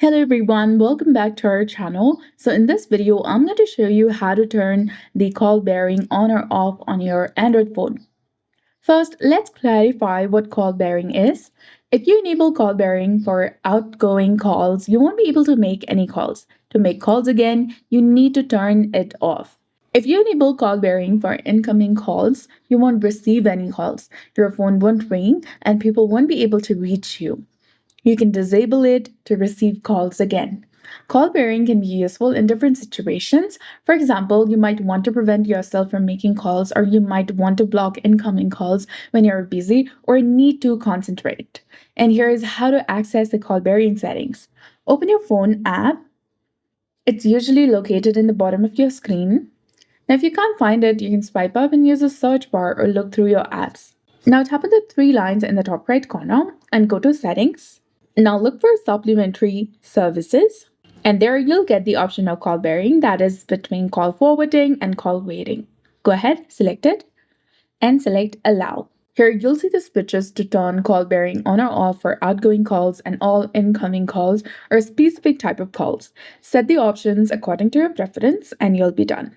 Hello everyone, welcome back to our channel. So in this video, I'm going to show you how to turn the call bearing on or off on your Android phone. First, let's clarify what call bearing is. If you enable call bearing for outgoing calls, you won't be able to make any calls. To make calls again, you need to turn it off. If you enable call bearing for incoming calls, you won't receive any calls. Your phone won't ring and people won't be able to reach you. You can disable it to receive calls again. Call bearing can be useful in different situations. For example, you might want to prevent yourself from making calls, or you might want to block incoming calls when you're busy or need to concentrate. And here is how to access the call bearing settings. Open your phone app. It's usually located in the bottom of your screen. Now, if you can't find it, you can swipe up and use the search bar or look through your apps. Now, tap on the three lines in the top right corner and go to Settings. Now look for supplementary services, and there you'll get the option of call bearing, that is between call forwarding and call waiting. Go ahead, select it and select allow. Here you'll see the switches to turn call bearing on or off for outgoing calls and all incoming calls or a specific type of calls. Set the options according to your preference and you'll be done.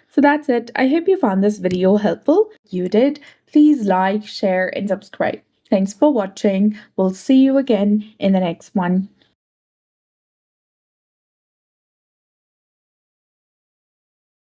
So that's it. I hope you found this video helpful. If you did, please like, share, and subscribe. Thanks for watching. We'll see you again in the next one.